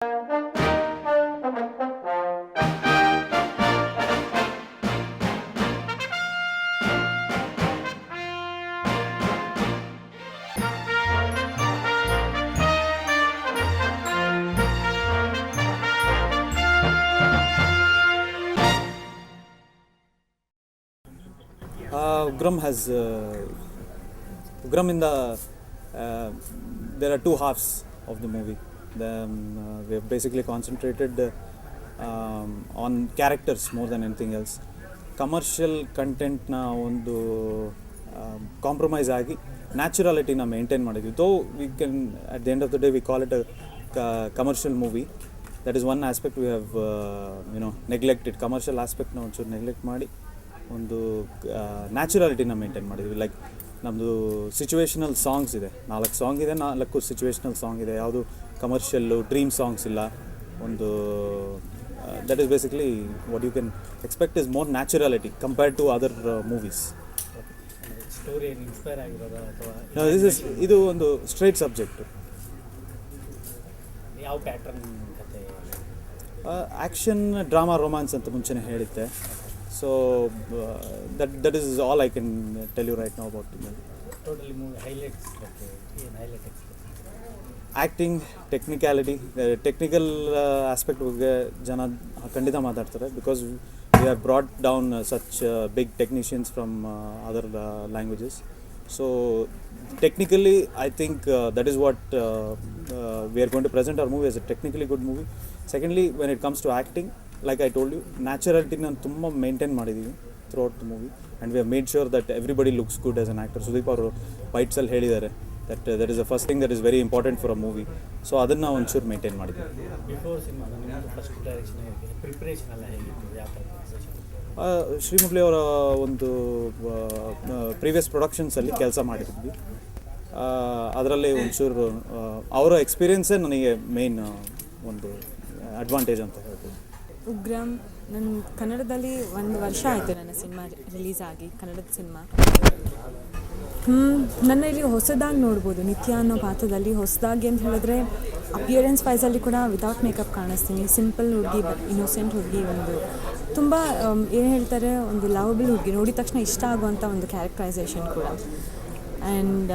Ugram in there are two halves of the movie. We have basically concentrated on characters more than anything else. Commercial content na ಒಂದು compromise ಆಗಿ naturality na maintain ಮಾಡಿದ್ವಿ. Though we can at the end of the day we call it a commercial movie. That is one aspect we have neglected. Commercial aspect na ಒಂಚೂರು neglect ಮಾಡಿ ಒಂದು ನ್ಯಾಚುರಾಲಿಟಿನ maintain ಮಾಡಿದ್ವಿ. Like ನಮ್ಮದು situational songs ಇದೆ, 4 song ಇದೆ, 4 situational song ಇದೆ. ಯಾವುದು commercial dream songs ಇಲ್ಲ. ಒಂದು that is basically what you can expect is more naturality compared to other movies. Story inspire ಆಗಿರೋದು ಅಥವಾ ಇದು ಒಂದು ಸ್ಟ್ರೈಟ್ ಸಬ್ಜೆಕ್ಟು. ಯಾವ ಪ್ಯಾಟರ್ನ್ ಕತೆ? ಆ್ಯಕ್ಷನ್, ಡ್ರಾಮಾ, ರೊಮ್ಯಾನ್ಸ್ ಅಂತ ಮುಂಚೆನೇ ಹೇಳಿದ್ದೆ. So that is all I can tell you right now about the movie. Totally movie highlights, okay, highlight acting, technicality, technical aspect ಬಗ್ಗೆ ಜನ ಖಂಡಿತ ಮಾತಾಡ್ತಾರೆ because we have brought down such big technicians from other languages. So technically I think that is what we are going to present our movie as a technically good movie. Secondly, when it comes to acting, like I told you, naturality ನಾನು ತುಂಬ maintain ಮಾಡಿದ್ದೀವಿ throughout the movie and we have made sure that everybody looks good as an actor. Sudeep ಅವರು ಫೈಟ್ಸಲ್ಲಿ ಹೇಳಿದ್ದಾರೆ that is the first thing that is very important for a movie. So ಅದನ್ನು ಒಂಚೂರು maintain ಮಾಡಿದ್ವಿ. Before cinema first direction preparation ಎಲ್ಲ ಹೇಗಿತ್ತು? ಯಾವ ಥರ? ಶ್ರೀಮುರಳಿ ಅವರ ಒಂದು ಪ್ರೀವಿಯಸ್ ಪ್ರೊಡಕ್ಷನ್ಸಲ್ಲಿ ಕೆಲಸ ಮಾಡಿದ್ವಿ. ಅದರಲ್ಲಿ ಒಂಚೂರು ಅವರ ಎಕ್ಸ್ಪೀರಿಯನ್ಸೇ ನನಗೆ ಮೇನ್ ಒಂದು ಅಡ್ವಾಂಟೇಜ್ ಅಂತ ಹೇಳ್ಬೋದು. ಉಗ್ರಂ ನನ್ನ ಕನ್ನಡದಲ್ಲಿ 1 ವರ್ಷ ಆಯಿತು ನನ್ನ ಸಿನಿಮಾ ರಿಲೀಸ್ ಆಗಿ, ಕನ್ನಡದ ಸಿನಿಮಾ. ನನ್ನ ಇಲ್ಲಿ ಹೊಸದಾಗಿ ನೋಡ್ಬೋದು. ನಿತ್ಯ ಅನ್ನೋ ಪಾತ್ರದಲ್ಲಿ ಹೊಸದಾಗಿ ಅಂತ ಹೇಳಿದ್ರೆ ಅಪಿಯರೆನ್ಸ್ ವೈಸಲ್ಲಿ ಕೂಡ ವಿತೌಟ್ ಮೇಕಪ್ ಕಾಣಿಸ್ತೀನಿ. ಸಿಂಪಲ್ ಹುಡುಗಿ, ಇನ್ನೋಸೆಂಟ್ ಹುಡುಗಿ, ಒಂದು ತುಂಬ ಏನು ಹೇಳ್ತಾರೆ, ಒಂದು ಲವಬಲ್ ಹುಡುಗಿ, ನೋಡಿದ ತಕ್ಷಣ ಇಷ್ಟ ಆಗುವಂಥ ಒಂದು ಕ್ಯಾರೆಕ್ಟರೈಸೇಷನ್ ಕೂಡ. ಆ್ಯಂಡ್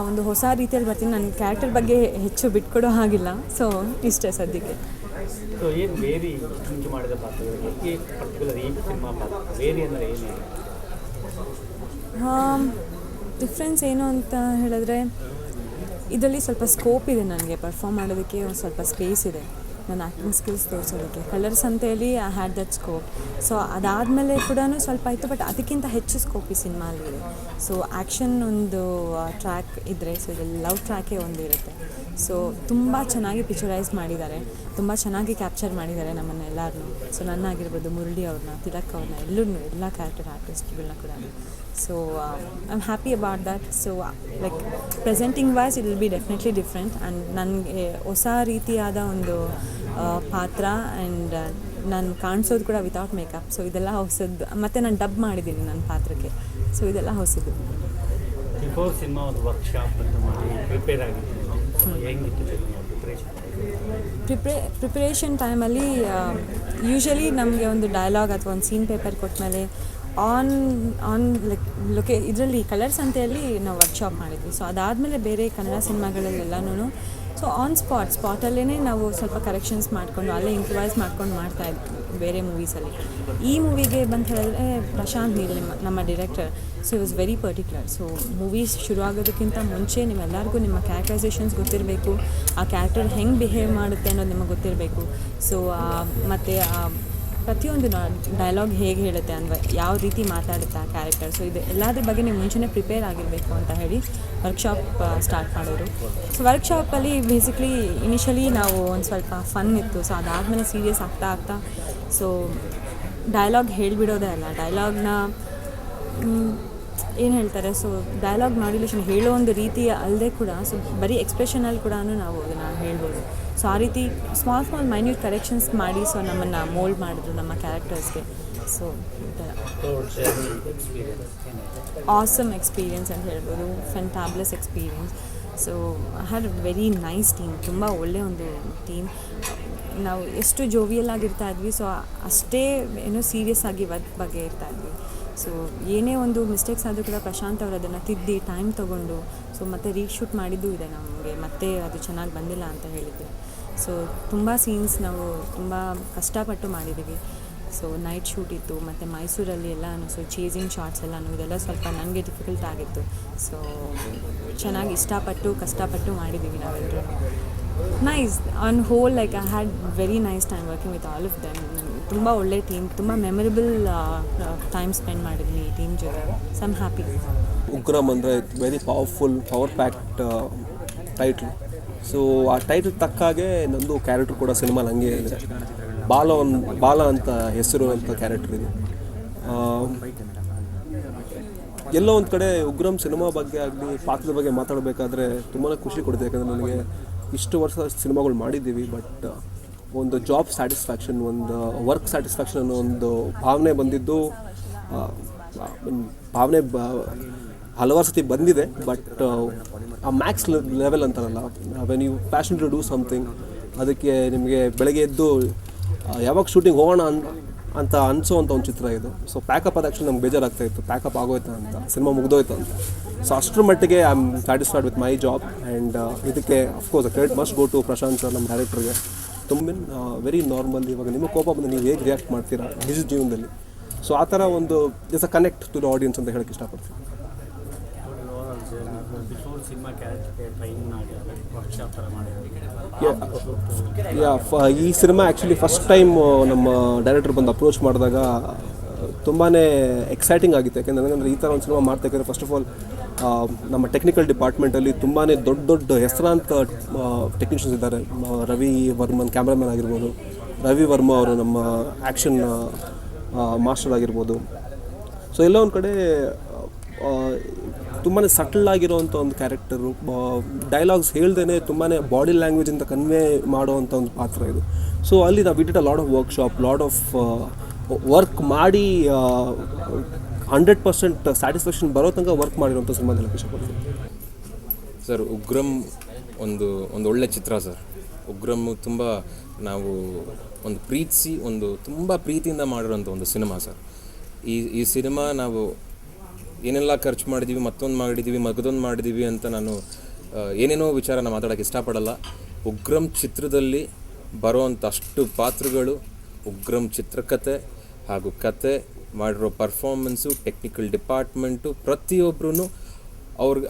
ಒಂದು ಹೊಸ ರೀತಿಯಲ್ಲಿ ಬರ್ತೀನಿ. ನನ್ನ ಕ್ಯಾರೆಕ್ಟರ್ ಬಗ್ಗೆ ಹೆಚ್ಚು ಬಿಟ್ಕೊಡೋ ಹಾಗಿಲ್ಲ. ಸೊ ಇಷ್ಟೇ ಸದ್ಯಕ್ಕೆ. ಸೊ ಏನು ವೇರಿ ಥಿಂಕ್ ಮಾಡಿದ ಪಾತ್ರಗಳಿಗೆ ಈ ಪರ್ಟಿಕ್ಯುಲರ್ ಈ ಸಿನಿಮಾ ಪಾತ್ರ ವೇರಿ ಅಂದರೆ ಏನು? ಡಿಫ್ರೆನ್ಸ್ ಏನು ಅಂತ ಹೇಳಿದ್ರೆ, ಇದರಲ್ಲಿ ಸ್ವಲ್ಪ ಸ್ಕೋಪ್ ಇದೆ ನನಗೆ ಪರ್ಫಾರ್ಮ್ ಮಾಡೋದಕ್ಕೆ. ಒಂದು ಸ್ವಲ್ಪ ಸ್ಪೇಸ್ ಇದೆ ನನ್ನ ಆ್ಯಕ್ಟಿಂಗ್ ಸ್ಕಿಲ್ಸ್ ತೋರಿಸೋದಕ್ಕೆ. ಕಲರ್ಸ್ ಅಂತೆಯಲ್ಲಿ I had that scope. So ಅದಾದಮೇಲೆ ಕೂಡ ಸ್ವಲ್ಪ ಆಯಿತು, ಬಟ್ ಅದಕ್ಕಿಂತ ಹೆಚ್ಚು ಸ್ಕೋಪ್ ಈ ಸಿನಿಮಾಲಿದೆ. ಸೊ ಆ್ಯಕ್ಷನ್ ಒಂದು ಟ್ರ್ಯಾಕ್ ಇದ್ದರೆ, ಸೊ ಇದರಲ್ಲಿ ಲವ್ ಟ್ರ್ಯಾಕೇ ಒಂದು ಇರುತ್ತೆ. ಸೊ ತುಂಬ ಚೆನ್ನಾಗಿ ಪಿಕ್ಚರೈಸ್ ಮಾಡಿದ್ದಾರೆ, ತುಂಬ ಚೆನ್ನಾಗಿ ಕ್ಯಾಪ್ಚರ್ ಮಾಡಿದ್ದಾರೆ ನಮ್ಮನ್ನೆಲ್ಲರನ್ನೂ. ಸೊ ನನ್ನಾಗಿರ್ಬೋದು, ಮುರಳಿ ಅವ್ರನ್ನ, ತಿಲಕ್ ಅವ್ರನ್ನ, ಎಲ್ಲ ಕ್ಯಾರೆಕ್ಟರ್ ಆರ್ಟಿಸ್ಟ್ಗಳನ್ನ ಕೂಡ. So I am happy about that. So like presenting wise it will be definitely different. And ನನಗೆ ಹೊಸ ರೀತಿಯಾದ ಒಂದು ಪಾತ್ರ ಆ್ಯಂಡ್ ನಾನು ಕಾಣಿಸೋದು ಕೂಡ ವಿತೌಟ್ ಮೇಕಪ್. ಸೊ ಇದೆಲ್ಲ ಹೊಸದು. ಮತ್ತು ನಾನು ಡಬ್ ಮಾಡಿದ್ದೀನಿ ನನ್ನ ಪಾತ್ರಕ್ಕೆ. ಸೊ ಇದೆಲ್ಲ ಹೊಸದು. ಬಿಫೋರ್ ಸಿನಿಮಾ ಒಂದು ವರ್ಕ್ಶಾಪ್ ಅಂತ ಮಾಡಿ ಪ್ರಿಪೇರ್ ಆಗಿತ್ತು. ಹೆಂಗಿತ್ತು ಪ್ರಿಪ್ರೇಷನ್ ಟೈಮಲ್ಲಿ ಯೂಶ್ವಲಿ ನಮಗೆ ಒಂದು ಡೈಲಾಗ್ ಅಥವಾ ಒಂದು ಸೀನ್ ಪೇಪರ್ ಕೊಟ್ಟಮೇಲೆ ಲೈಕ್ ಇದರಲ್ಲಿ ಕಲರ್ಸ್ ಅಂತೆಯಲ್ಲಿ ನಾವು ವರ್ಕ್ಶಾಪ್ ಮಾಡಿದ್ವಿ. ಸೊ ಅದಾದಮೇಲೆ ಬೇರೆ ಕನ್ನಡ ಸಿನಿಮಾಗಳಲ್ಲೆಲ್ಲನೂ ಸೊ ಸ್ಪಾಟಲ್ಲೇ ನಾವು ಸ್ವಲ್ಪ ಕರೆಕ್ಷನ್ಸ್ ಮಾಡಿಕೊಂಡು ಅಲ್ಲೇ ಇಂಪ್ರೂವೈಸ್ ಮಾಡ್ಕೊಂಡು ಮಾಡ್ತಾಯಿದ್ವಿ ಬೇರೆ ಮೂವೀಸಲ್ಲಿ. ಈ ಮೂವಿಗೆ ಬಂದು ಹೇಳಿದ್ರೆ ಪ್ರಶಾಂತ್ ನೀಲ್ ನಮ್ಮ director, so it was very particular. So movies ಶುರು ಆಗೋದಕ್ಕಿಂತ ಮುಂಚೆ ನಿಮ್ಮೆಲ್ಲರಿಗೂ ನಿಮ್ಮ ಕ್ಯಾರೆಕ್ಟರೈಸೇಷನ್ಸ್ ಗೊತ್ತಿರಬೇಕು, ಆ ಕ್ಯಾರೆಕ್ಟರ್ ಹೆಂಗೆ ಬಿಹೇವ್ ಮಾಡುತ್ತೆ ಅನ್ನೋದು ನಿಮಗೆ ಗೊತ್ತಿರಬೇಕು. ಸೊ ಮತ್ತು ಪ್ರತಿಯೊಂದು ಡೈಲಾಗ್ ಹೇಗೆ ಹೇಳುತ್ತೆ ಅಂದರೆ ಯಾವ ರೀತಿ ಮಾತಾಡುತ್ತೆ ಆ ಕ್ಯಾರೆಕ್ಟರ್. ಸೊ ಇದು ಎಲ್ಲದ್ರ ಬಗ್ಗೆ ನೀವು ಮುಂಚೆನೇ ಪ್ರಿಪೇರ್ ಆಗಿರಬೇಕು ಅಂತ ಹೇಳಿ ವರ್ಕ್ಶಾಪ್ ಸ್ಟಾರ್ಟ್ ಮಾಡೋರು. ಸೊ ವರ್ಕ್ಶಾಪಲ್ಲಿ ಬೇಸಿಕ್ಲಿ ಇನಿಷಿಯಲಿ ನಾವು ಒಂದು ಸ್ವಲ್ಪ ಫನ್ ಇತ್ತು. ಸೊ ಅದಾದಮೇಲೆ ಸೀರಿಯಸ್ ಆಗ್ತಾ ಸೊ ಡೈಲಾಗ್ ಹೇಳಿಬಿಡೋದೇ ಅಲ್ಲ, ಡೈಲಾಗ್ನ ಏನು ಹೇಳ್ತಾರೆ, ಸೊ ಡೈಲಾಗ್ ಮಾಡ್ಯುಲೇಷನ್ ಹೇಳೋ ಒಂದು ರೀತಿ ಅಲ್ಲದೆ ಕೂಡ ಸೊ ಬರೀ ಎಕ್ಸ್ಪ್ರೆಷನಲ್ಲಿ ಕೂಡ ನಾವು ಅದನ್ನು ಹೇಳ್ಬೋದು. ಸೊ ಆ ರೀತಿ ಸ್ಮಾಲ್ ಮೈನ್ಯೂಟ್ ಕರೆಕ್ಷನ್ಸ್ ಮಾಡಿ ಸೊ ನಮ್ಮನ್ನು ಮೋಲ್ಡ್ ಮಾಡಿದ್ರು ನಮ್ಮ ಕ್ಯಾರೆಕ್ಟರ್ಸ್ಗೆ. ಸೊ ಈ ಥರ ಆಸಮ್ ಎಕ್ಸ್ಪೀರಿಯನ್ಸ್ ಅಂತ ಹೇಳ್ಬೋದು, ಫೆಂಟಾಬ್ಲಸ್ experience. So I had a very nice team, ತುಂಬ ಒಳ್ಳೆಯ ಒಂದು ಟೀಮ್. ನಾವು ಎಷ್ಟು ಜೋವಿಯಲ್ ಆಗಿರ್ತಾ ಇದ್ವಿ, ಸೊ ಅಷ್ಟೇ ಏನೋ ಸೀರಿಯಸ್ ಆಗಿ ವರ್ಕ್ ಬಗ್ಗೆ ಇರ್ತಾ ಇದ್ವಿ. ಸೊ ಏನೇ ಒಂದು ಮಿಸ್ಟೇಕ್ಸ್ ಆದರೂ ಕೂಡ ಪ್ರಶಾಂತ್ ಅವರು ಅದನ್ನು ತಿದ್ದಿ ಟೈಮ್ ತೊಗೊಂಡು ಸೊ ಮತ್ತೆ ರೀಶೂಟ್ ಮಾಡಿದ್ದೂ ಇದೆ ನಮಗೆ, ಮತ್ತೆ ಅದು ಚೆನ್ನಾಗಿ ಬಂದಿಲ್ಲ ಅಂತ ಹೇಳಿದ್ದೆ. ಸೊ ತುಂಬ ಸೀನ್ಸ್ ನಾವು ತುಂಬ ಕಷ್ಟಪಟ್ಟು ಮಾಡಿದ್ದೀವಿ. ಸೊ ನೈಟ್ ಶೂಟ್ ಇತ್ತು, ಮತ್ತು ಮೈಸೂರಲ್ಲಿ ಎಲ್ಲನೂ ಸೊ ಚೇಸಿಂಗ್ ಶಾರ್ಟ್ಸ್ ಎಲ್ಲನೂ ಇದೆಲ್ಲ ಸ್ವಲ್ಪ ನನಗೆ ಡಿಫಿಕಲ್ಟ್ ಆಗಿತ್ತು. ಸೊ ಚೆನ್ನಾಗಿ ಇಷ್ಟಪಟ್ಟು ಕಷ್ಟಪಟ್ಟು ಮಾಡಿದ್ದೀವಿ ನಾವೆಲ್ಲರೂ. Nice on whole, like I had very nice time working with all of them. ತುಂಬ ಒಳ್ಳೆ ಟೀಮ್, ತುಂಬ ಮೆಮೊರೇಬಲ್ ಟೈಮ್ ಸ್ಪೆಂಡ್ ಮಾಡಿದ್ದೀನಿ ಈ ಟೀಮ್ ಜೊತೆ. So I am happy. Ugramm ಅಂದರೆ very power packed title. So ಆ ಟೈಟ್ಲ್ ತಕ್ಕಾಗೆ ನಂದು ಕ್ಯಾರೆಕ್ಟರ್ ಕೂಡ ಸಿನಿಮಾಲಿ ಹಂಗೆ ಇದೆ. ಬಾಲ ಅಂತ ಹೆಸರು ಅಂತ ಕ್ಯಾರೆಕ್ಟರ್ ಇದು. ಎಲ್ಲೋ ಒಂದು ಕಡೆ ಉಗ್ರಂ ಸಿನಿಮಾ ಬಗ್ಗೆ ಆಗಲಿ ಪಾತ್ರದ ಬಗ್ಗೆ ಮಾತಾಡಬೇಕಾದ್ರೆ ತುಂಬಾ ಖುಷಿ ಕೊಡುತ್ತೆ. ಯಾಕಂದರೆ ನನಗೆ ಇಷ್ಟು ವರ್ಷ ಸಿನಿಮಾಗಳು ಮಾಡಿದ್ದೀವಿ, ಬಟ್ ಒಂದು ಜಾಬ್ ಸ್ಯಾಟಿಸ್ಫ್ಯಾಕ್ಷನ್, ಒಂದು ವರ್ಕ್ ಸ್ಯಾಟಿಸ್ಫ್ಯಾಕ್ಷನ್ ಅನ್ನೋ ಒಂದು ಭಾವನೆ ಬಂದಿದ್ದು ಹಲವಾರು ಸತಿ ಬಂದಿದೆ. ಬಟ್ ಆ ಮ್ಯಾಕ್ಸ್ ಲೆವೆಲ್ ಅಂತಾರಲ್ಲ, when you passion to do something, ಅದಕ್ಕೆ ನಿಮಗೆ ಬೆಳಗ್ಗೆ ಎದ್ದು ಯಾವಾಗ ಶೂಟಿಂಗ್ ಹೋಗೋಣ ಅಂತ ಅನಿಸೋವಂಥ ಒಂದು ಚಿತ್ರ ಇದು. ಸೊ ಪ್ಯಾಕಪ್ ಆದ ಆ್ಯಕ್ಚುಲಿ ನಮ್ಗೆ ಬೇಜಾರಾಗ್ತಾಯಿತ್ತು, ಪ್ಯಾಕಪ್ ಆಗೋಯ್ತು ಅಂತ, ಸಿನಿಮಾ ಮುಗ್ದೋಯ್ತು ಅಂತ. ಸೊ ಅಷ್ಟರ ಮಟ್ಟಿಗೆ I am satisfied with my job. And ಇದಕ್ಕೆ of course credit must go to Prashanth sir, ನಮ್ಮ ಡೈರೆಕ್ಟರ್ಗೆ. ತುಂಬ ವೆರಿ ನಾರ್ಮಲ್. ಇವಾಗ ನಿಮಗೆ ಕೋಪ ಬಂದು ನೀವು ಹೇಗೆ ರಿಯಾಕ್ಟ್ ಮಾಡ್ತೀರಾ ನಿಜ ಜೀವನದಲ್ಲಿ, ಸೊ ಆ ಥರ ಒಂದು it's a connect to the audience ಅಂತ ಹೇಳಕ್ಕೆ ಇಷ್ಟಪಡ್ತೀನಿ. ಈ ಸಿನಿಮಾ ಆ್ಯಕ್ಚುಲಿ ಫಸ್ಟ್ ಟೈಮ್ ನಮ್ಮ ಡೈರೆಕ್ಟರ್ ಬಂದು ಅಪ್ರೋಚ್ ಮಾಡಿದಾಗ ತುಂಬಾ ಎಕ್ಸೈಟಿಂಗ್ ಆಗಿತ್ತು. ಯಾಕೆಂದರೆ ನನಗಂದರೆ ಈ ಥರ ಒಂದು ಸಿನಿಮಾ ಮಾಡ್ತಾಯಿದ್ರೆ ಫಸ್ಟ್ ಆಫ್ ಆಲ್ ನಮ್ಮ ಟೆಕ್ನಿಕಲ್ ಡಿಪಾರ್ಟ್ಮೆಂಟಲ್ಲಿ ತುಂಬಾ ದೊಡ್ಡ ಹೆಸರಾಂತ ಟೆಕ್ನಿಷಿಯನ್ಸ್ ಇದ್ದಾರೆ. ರವಿ ವರ್ಮನ್ ಕ್ಯಾಮ್ರಾಮನ್ ಆಗಿರ್ಬೋದು, ರವಿ ವರ್ಮ ಅವರು ನಮ್ಮ ಆ್ಯಕ್ಷನ್ ಮಾಸ್ಟರ್ ಆಗಿರ್ಬೋದು. ಸೊ ಎಲ್ಲ ಒಂದು ಕಡೆ ತುಂಬಾ ಸಟಲ್ ಆಗಿರೋವಂಥ ಒಂದು ಕ್ಯಾರೆಕ್ಟರು, ಡೈಲಾಗ್ಸ್ ಹೇಳ್ದೇ ತುಂಬಾ ಬಾಡಿ ಲ್ಯಾಂಗ್ವೇಜಿಂದ ಕನ್ವೆ ಮಾಡೋವಂಥ ಒಂದು ಪಾತ್ರ ಇದು. ಸೊ ಅಲ್ಲಿ ನಾವು we did a lot of workshop, lot of work ಮಾಡಿ 100% ಸ್ಯಾಟಿಸ್ಫ್ಯಾಕ್ಷನ್ ಬರೋ ತನಕ ವರ್ಕ್ ಮಾಡಿರೋಂಥ ಸಿನಿಮಾ ಹೇಳಕ್ಕೆ ಇಷ್ಟಪಡ್ತೀನಿ. ಸರ್, ಉಗ್ರಂ ಒಂದು ಒಳ್ಳೆ ಚಿತ್ರ ಸರ್. ಉಗ್ರಂ ತುಂಬ ನಾವು ಒಂದು ತುಂಬ ಪ್ರೀತಿಯಿಂದ ಮಾಡಿರೋಂಥ ಒಂದು ಸಿನಿಮಾ ಸರ್. ಈ ಸಿನಿಮಾ ನಾವು ಏನೆಲ್ಲ ಖರ್ಚು ಮಾಡಿದ್ದೀವಿ, ಮಗದೊಂದು ಮಾಡಿದ್ದೀವಿ ಅಂತ ನಾನು ಏನೇನೋ ವಿಚಾರನ ಮಾತಾಡೋಕ್ಕೆ ಇಷ್ಟಪಡಲ್ಲ. ಉಗ್ರಂ ಚಿತ್ರದಲ್ಲಿ ಬರೋವಂಥ ಅಷ್ಟು ಪಾತ್ರಗಳು, ಉಗ್ರಂ ಚಿತ್ರಕಥೆ ಹಾಗೂ ಕತೆ ಮಾಡಿರೋ ಪರ್ಫಾರ್ಮೆನ್ಸು, ಟೆಕ್ನಿಕಲ್ ಡಿಪಾರ್ಟ್ಮೆಂಟು, ಪ್ರತಿಯೊಬ್ಬರೂ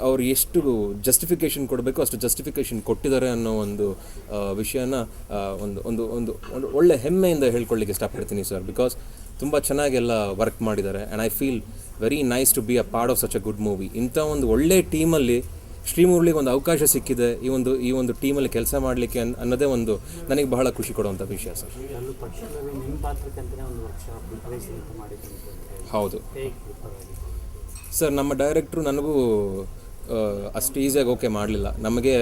ಅವ್ರು ಎಷ್ಟು ಜಸ್ಟಿಫಿಕೇಷನ್ ಕೊಡಬೇಕು ಅಷ್ಟು ಜಸ್ಟಿಫಿಕೇಷನ್ ಕೊಟ್ಟಿದ್ದಾರೆ ಅನ್ನೋ ಒಂದು ವಿಷಯನ ಒಂದು ಒಳ್ಳೆ ಹೆಮ್ಮೆಯಿಂದ ಹೇಳ್ಕೊಳ್ಳಿಕ್ಕೆ ಇಷ್ಟಪಡ್ತೀನಿ ಸರ್. ಬಿಕಾಸ್ ತುಂಬ ಚೆನ್ನಾಗೆಲ್ಲ ವರ್ಕ್ ಮಾಡಿದ್ದಾರೆ. And I feel very nice to be a part of such a good movie. ಇಂಥ ಒಂದು ಒಳ್ಳೆ ಟೀಮಲ್ಲಿ ಶ್ರೀಮುರಳಿಗೆ ಒಂದು ಅವಕಾಶ ಸಿಕ್ಕಿದೆ ಈ ಒಂದು ಟೀಮಲ್ಲಿ ಕೆಲಸ ಮಾಡಲಿಕ್ಕೆ ಅನ್ನೋದೇ ಒಂದು ನನಗೆ ಬಹಳ ಖುಷಿ ಕೊಡುವಂಥ ವಿಷಯ ಸರ್. ಹೌದು ಸರ್, ನಮ್ಮ ಡೈರೆಕ್ಟ್ರು ನನಗೂ ಅಷ್ಟು ಈಸಿಯಾಗಿ ಓಕೆ ಮಾಡಲಿಲ್ಲ. ನಮಗೆ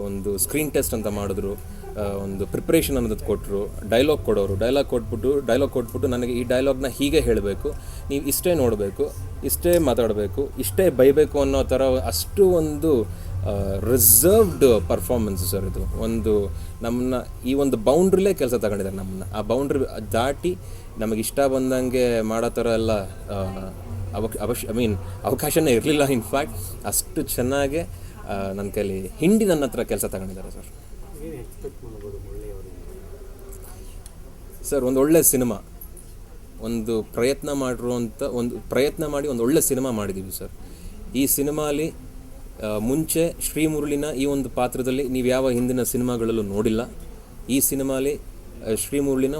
ಒಂದು ಸ್ಕ್ರೀನ್ ಟೆಸ್ಟ್ ಅಂತ ಮಾಡಿದ್ರು, ಒಂದು ಪ್ರಿಪ್ರೇಷನ್ ಅನ್ನೋದು ಕೊಟ್ಟರು, ಡೈಲಾಗ್ ಕೊಟ್ಬಿಟ್ಟು ನನಗೆ ಈ ಡೈಲಾಗ್ನ ಹೀಗೆ ಹೇಳಬೇಕು, ನೀವು ಇಷ್ಟೇ ನೋಡಬೇಕು, ಇಷ್ಟೇ ಮಾತಾಡಬೇಕು, ಇಷ್ಟೇ ಬೈಬೇಕು ಅನ್ನೋ ಥರ ಅಷ್ಟು ಒಂದು ರಿಸರ್ವ್ಡ್ ಪರ್ಫಾರ್ಮೆನ್ಸ್ ಸರ್ ಇದು. ನಮ್ಮನ್ನ ಈ ಒಂದು ಬೌಂಡ್ರಿಲೇ ಕೆಲಸ ತಗೊಂಡಿದ್ದಾರೆ. ನಮ್ಮನ್ನ ಆ ಬೌಂಡ್ರಿ ದಾಟಿ ನಮಗೆ ಇಷ್ಟ ಬಂದಂಗೆ ಮಾಡೋ ಥರ ಎಲ್ಲ ಅವಕಾಶನೇ ಇರಲಿಲ್ಲ. ಇನ್ಫ್ಯಾಕ್ಟ್ ಅಷ್ಟು ಚೆನ್ನಾಗೆ ನನ್ನ ಕೈಲಿ ನನ್ನ ಹತ್ರ ಕೆಲಸ ತಗೊಂಡಿದ್ದಾರೆ ಸರ್. ಸರ್, ಒಂದು ಒಳ್ಳೆ ಸಿನಿಮಾ, ಒಂದು ಪ್ರಯತ್ನ ಮಾಡಿ ಒಂದು ಒಳ್ಳೆ ಸಿನಿಮಾ ಮಾಡಿದ್ದೀವಿ ಸರ್. ಈ ಸಿನಿಮಾಲಿ ಮುಂಚೆ ಶ್ರೀಮುರಳಿನ ಈ ಒಂದು ಪಾತ್ರದಲ್ಲಿ ನೀವು ಯಾವ ಹಿಂದಿನ ಸಿನಿಮಾಗಳಲ್ಲೂ ನೋಡಿಲ್ಲ. ಈ ಸಿನಿಮಾಲಿ ಶ್ರೀಮುರಳಿನ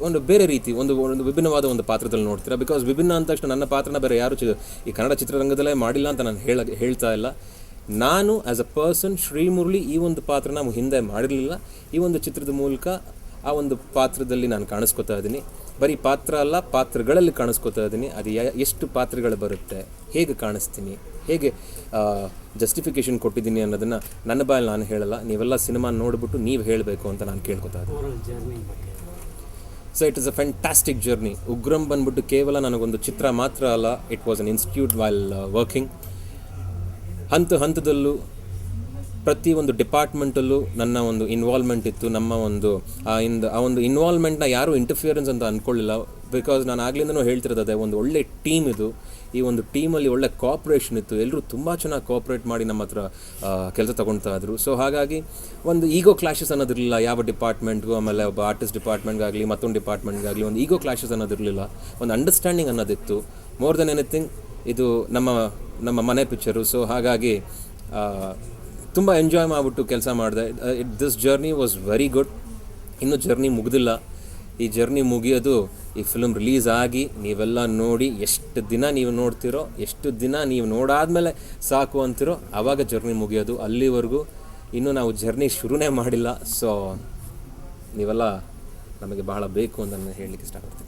ಒಂದು ಬೇರೆ ರೀತಿ ಒಂದು ವಿಭಿನ್ನವಾದ ಒಂದು ಪಾತ್ರದಲ್ಲಿ ನೋಡ್ತೀರಾ. ಬಿಕಾಸ್ ವಿಭಿನ್ನ ಅಂದ ತಕ್ಷಣ ನನ್ನ ಪಾತ್ರನ ಬೇರೆ ಯಾರು ಈ ಕನ್ನಡ ಚಿತ್ರರಂಗದಲ್ಲೇ ಮಾಡಿಲ್ಲ ಅಂತ ನಾನು ಹೇಳ್ತಾ ಇಲ್ಲ. ನಾನು ಆ್ಯಸ್ ಅ ಪರ್ಸನ್ ಶ್ರೀಮುರಳಿ ಈ ಒಂದು ಪಾತ್ರನ ಹಿಂದೆ ಮಾಡಿರಲಿಲ್ಲ. ಈ ಒಂದು ಚಿತ್ರದ ಮೂಲಕ ಆ ಒಂದು ಪಾತ್ರದಲ್ಲಿ ನಾನು ಕಾಣಿಸ್ಕೊತಾ ಇದ್ದೀನಿ. ಬರೀ ಪಾತ್ರ ಅಲ್ಲ, ಪಾತ್ರಗಳಲ್ಲಿ ಕಾಣಿಸ್ಕೊತಾ ಇದ್ದೀನಿ. ಅದು ಎಷ್ಟು ಪಾತ್ರಗಳು ಬರುತ್ತೆ, ಹೇಗೆ ಕಾಣಿಸ್ತೀನಿ, ಹೇಗೆ ಜಸ್ಟಿಫಿಕೇಷನ್ ಕೊಟ್ಟಿದ್ದೀನಿ ಅನ್ನೋದನ್ನು ನನ್ನ ಬಾಯಲ್ಲಿ ನಾನು ಹೇಳಲ್ಲ. ನೀವೆಲ್ಲ ಸಿನಿಮಾ ನೋಡಿಬಿಟ್ಟು ನೀವು ಹೇಳಬೇಕು ಅಂತ ನಾನು ಕೇಳ್ಕೊತಾ ಇದ್ದೀನಿ. So it is a fantastic journey. Ugramm ಬಂದ್ಬಿಟ್ಟು ಕೇವಲ ನನಗೊಂದು ಚಿತ್ರ ಮಾತ್ರ ಅಲ್ಲ, it was an institute while working. ಹಂತದಲ್ಲೂ ಪ್ರತಿ ಒಂದು ಡಿಪಾರ್ಟ್ಮೆಂಟಲ್ಲೂ ನನ್ನ ಒಂದು ಇನ್ವಾಲ್ವ್ಮೆಂಟ್ ಇತ್ತು. ನಮ್ಮ ಒಂದು ಆ ಒಂದು ಇನ್ವಾಲ್ವ್ಮೆಂಟ್ನ ಯಾರೂ ಇಂಟರ್ಫಿಯರೆನ್ಸ್ ಅಂತ ಅಂದ್ಕೊಳ್ಳಿಲ್ಲ. ಬಿಕಾಸ್ ನಾನು ಆಗ್ಲಿಂದನೂ ಹೇಳ್ತಿರೋದೇ ಒಂದು ಒಳ್ಳೆ ಟೀಮ್ ಇದು. ಈ ಒಂದು ಟೀಮಲ್ಲಿ ಒಳ್ಳೆ ಕೋಆಪ್ರೇಷನ್ ಇತ್ತು. ಎಲ್ಲರೂ ತುಂಬ ಚೆನ್ನಾಗಿ ಕೋಆಪ್ರೇಟ್ ಮಾಡಿ ನಮ್ಮ ಹತ್ರ ಕೆಲಸ ತೊಗೊಳ್ತಾ ಇದ್ರು. ಸೊ ಹಾಗಾಗಿ ಒಂದು ಈಗೋ ಕ್ಲಾಶಸ್ ಅನ್ನೋದಿರಲಿಲ್ಲ ಯಾವ ಡಿಪಾರ್ಟ್ಮೆಂಟ್ಗೂ. ಆಮೇಲೆ ಒಬ್ಬ ಆರ್ಟಿಸ್ಟ್ ಡಿಪಾರ್ಟ್ಮೆಂಟ್ಗಾಗಲಿ ಮತ್ತೊಂದು ಡಿಪಾರ್ಟ್ಮೆಂಟ್ಗಾಗಲಿ ಒಂದು ಈಗೋ ಕ್ಲಾಶಸ್ ಅನ್ನೋದಿರಲಿಲ್ಲ. ಒಂದು ಅಂಡರ್ಸ್ಟ್ಯಾಂಡಿಂಗ್ ಅನ್ನೋದಿತ್ತು. ಮೋರ್ ದೆನ್ ಎನಿಥಿಂಗ್ ಇದು ನಮ್ಮ ಮನೆ ಪಿಕ್ಚರು. ಸೊ ಹಾಗಾಗಿ ತುಂಬ ಎಂಜಾಯ್ ಮಾಡಿಬಿಟ್ಟು ಕೆಲಸ ಮಾಡಿದೆ. This journey was very good. ಇನ್ನೂ ಜರ್ನಿ ಮುಗಿದಿಲ್ಲ. ಈ ಜರ್ನಿ ಮುಗಿಯೋದು ಈ ಫಿಲ್ಮ್ ರಿಲೀಸ್ ಆಗಿ ನೀವೆಲ್ಲ ನೋಡಿ ಎಷ್ಟು ದಿನ ನೀವು ನೋಡ್ತಿರೋ, ಎಷ್ಟು ದಿನ ನೀವು ನೋಡಾದ್ಮೇಲೆ ಸಾಕು ಅಂತಿರೋ, ಆವಾಗ ಜರ್ನಿ ಮುಗಿಯೋದು. ಅಲ್ಲಿವರೆಗೂ ಇನ್ನೂ ನಾವು ಜರ್ನಿ ಶುರುನೇ ಮಾಡಿಲ್ಲ. ಸೊ ನೀವೆಲ್ಲ ನಮಗೆ ಬಹಳ ಬೇಕು ಅಂತ ನಾನು ಹೇಳಲಿಕ್ಕೆ ಇಷ್ಟಪಡ್ತೀನಿ.